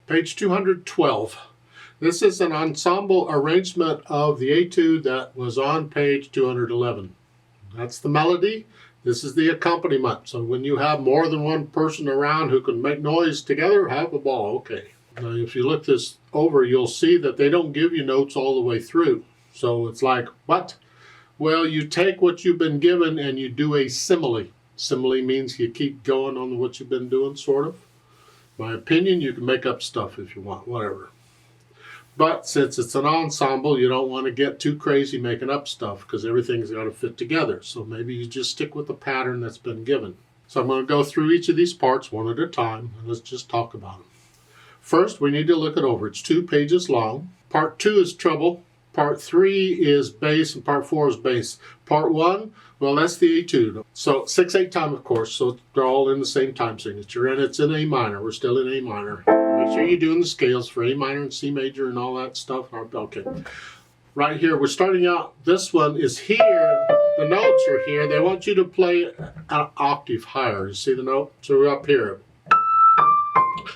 Page 212. This is an ensemble arrangement of the etude that was on page 211. That's the melody. This is the accompaniment. So when you have more than one person around who can make noise together, have a ball. Okay. Now if you look this over, you'll see that they don't give you notes all the way through. So it's like, what? Well, you take what you've been given and you do a simile. Simile means you keep going on what you've been doing, sort of. My opinion, you can make up stuff if you want, whatever. But since it's an ensemble, you don't want to get too crazy making up stuff because everything's got to fit together. So maybe you just stick with the pattern that's been given. So I'm going to go through each of these parts one at a time, and let's just talk about them. First, we need to look it over. It's 2 pages long. Part 2 is treble. Part 3 is bass, and part 4 is bass. Part 1, well, that's the etude. So 6/8 time, of course, so they're all in the same time signature, and it's in A minor. We're still in A minor. Make sure you're doing the scales for A minor and C major and all that stuff. Okay. Right here, we're starting out. This one is here. The notes are here. They want you to play an octave higher. You see the note? So we're up here.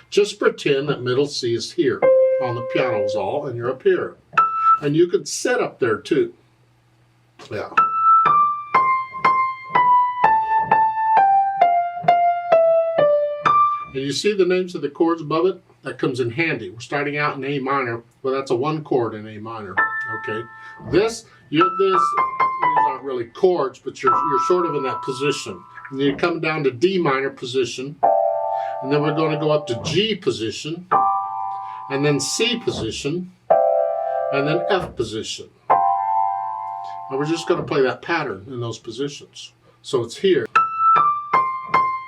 Just pretend that middle C is here on the piano is all, and you're up here. And you could sit up there too. Yeah. And you see the names of the chords above it? That comes in handy. We're starting out in A minor. Well, that's a 1 chord in A minor. Okay. These aren't really chords, but you're sort of in that position. And then you come down to D minor position. And then we're going to go up to G position. And then C position. And then F position. And we're just going to play that pattern in those positions. So it's here.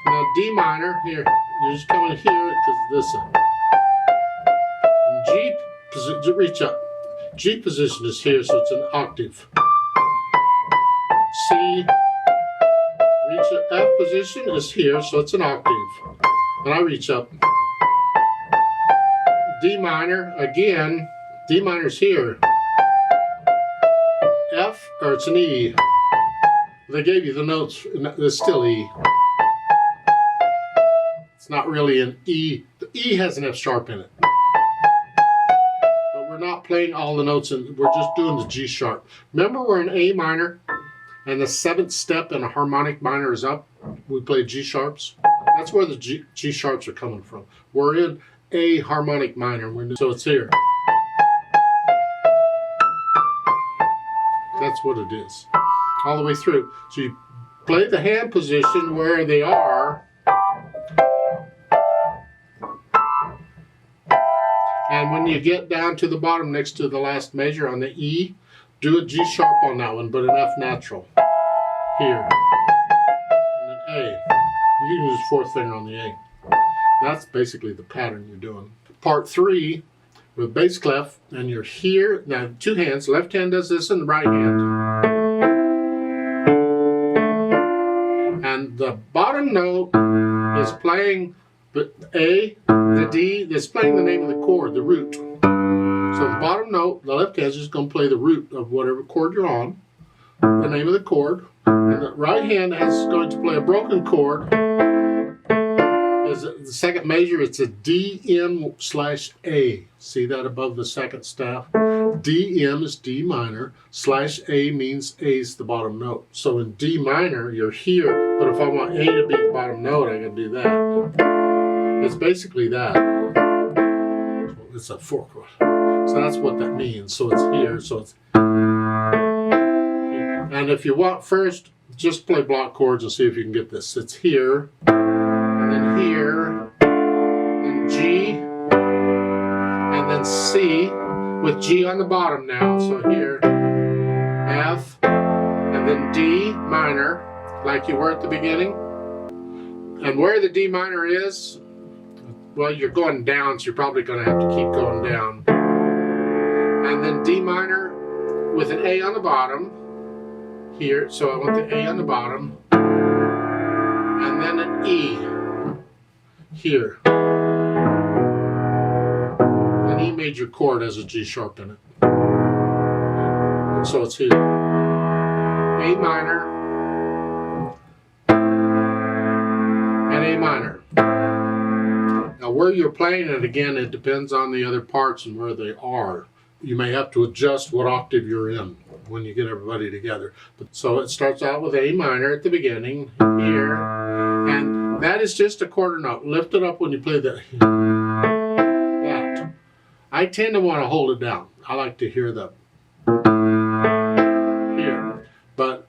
Now D minor, here, you're just coming here because this. G position, reach up. G position is here, so it's an octave. C, reach up. F position is here, so it's an octave. And I reach up. D minor, again, D minor's here. F, or it's an E. They gave you the notes, it's still E. It's not really an E. The E has an F sharp in it. But we're not playing all the notes, we're just doing the G sharp. Remember we're in A minor, and the 7th step in a harmonic minor is up. We play G sharps. That's where the G sharps are coming from. We're in A harmonic minor, so it's here. That's what it is, all the way through. So you play the hand position where they are, and when you get down to the bottom next to the last measure on the E, do a G sharp on that one, but an F natural here, and an A. You can use 4th finger on the A. That's basically the pattern you're doing. Part 3. With bass clef, and you're here. Now, 2 hands. Left hand does this, and the right hand. And the bottom note is playing the A, the D. That's playing the name of the chord, the root. So the bottom note, the left hand is just going to play the root of whatever chord you're on, the name of the chord. And the right hand is going to play a broken chord. The second measure, it's a DM/A. See that above the 2nd staff? DM is D minor, /A means A is the bottom note. So in D minor, you're here, but if I want A to be the bottom note, I can do that. It's basically that. It's a 4 chord. So that's what that means. So it's here, so it's here. And if you want first, just play block chords and see if you can get this. It's here. And then here, then G, and then C, with G on the bottom now. So here, F, and then D minor, like you were at the beginning. And where the D minor is, well, you're going down, so you're probably going to have to keep going down. And then D minor with an A on the bottom, here, so I want the A on the bottom, and then an E. Here. An E major chord has a G sharp in it. So it's here. A minor and A minor. Now where you're playing it, again, it depends on the other parts and where they are. You may have to adjust what octave you're in when you get everybody together. So it starts out with A minor at the beginning, here, and that is just a quarter note. Lift it up when you play that. I tend to want to hold it down. I like to hear the here, but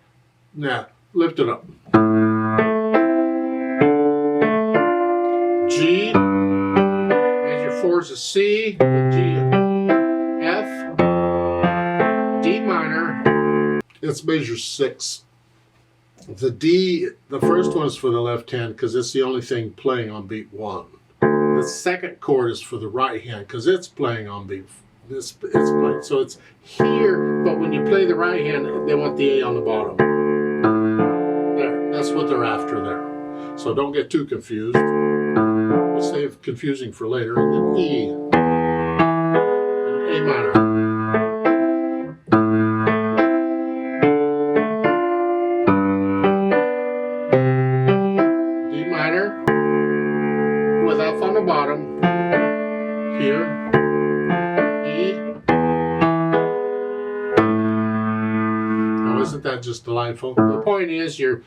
now lift it up. G, major 4 is a C, G, F, D minor, it's measure 6. The D, the first one is for the left hand because it's the only thing playing on beat 1. The second chord is for the right hand because it's playing on beat. It's playing, so it's here, but when you play the right hand, they want the A on the bottom. There, that's what they're after there. So don't get too confused. We'll save confusing for later. And then E, and A minor. D minor, with F on the bottom, here. Isn't that just delightful? The point is you're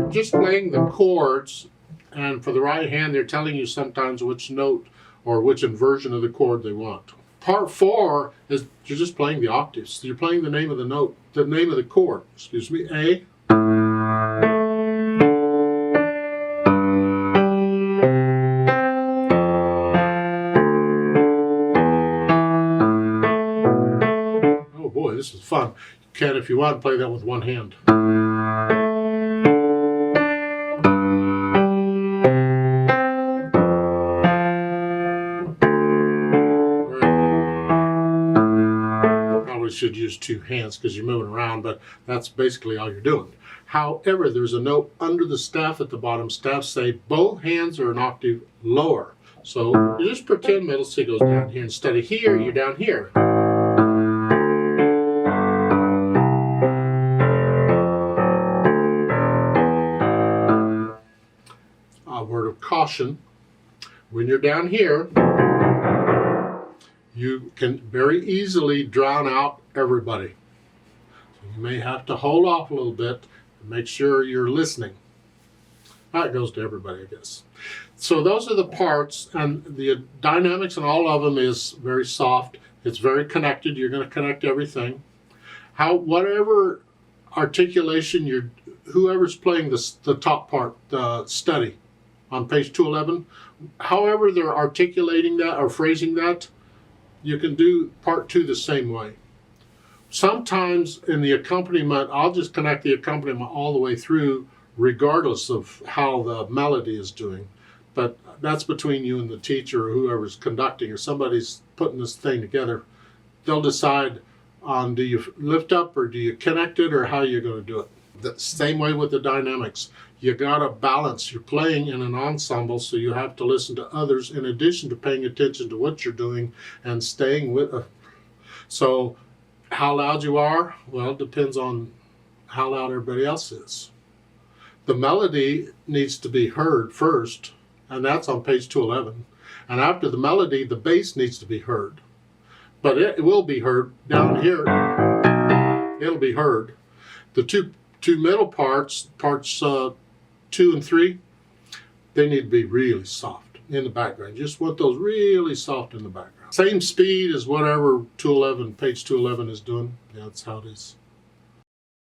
just playing the chords, and for the right hand they're telling you sometimes which note or which inversion of the chord they want. Part 4 is you're just playing the octaves. You're playing the name of the note, the name of the chord, excuse me, A. Oh boy, this is fun. Can, if you want, play that with one hand. Probably should use 2 hands because you're moving around, but that's basically all you're doing. However, there's a note under the staff at the bottom. Staffs say both hands are an octave lower. So you just pretend middle C goes down here. Instead of here, you're down here. Word of caution, when you're down here, you can very easily drown out everybody. So you may have to hold off a little bit and make sure you're listening. That goes to everybody, I guess. So those are the parts, and the dynamics in all of them is very soft. It's very connected. You're going to connect everything. Whatever articulation whoever's playing the top part, study, on page 211, however they're articulating that or phrasing that, you can do part 2 the same way. Sometimes in the accompaniment, I'll just connect the accompaniment all the way through regardless of how the melody is doing. But that's between you and the teacher or whoever's conducting or somebody's putting this thing together. They'll decide on do you lift up or do you connect it or how you're going to do it. The same way with the dynamics. You gotta balance. You're playing in an ensemble, so you have to listen to others in addition to paying attention to what you're doing and staying with. So, how loud you are? Well, it depends on how loud everybody else is. The melody needs to be heard first, and that's on page 211. And after the melody, the bass needs to be heard. But it will be heard down here. It'll be heard. The two middle parts 2 and 3, they need to be really soft in the background. You just want those really soft in the background. Same speed as whatever page 211 is doing. Yeah, that's how it is.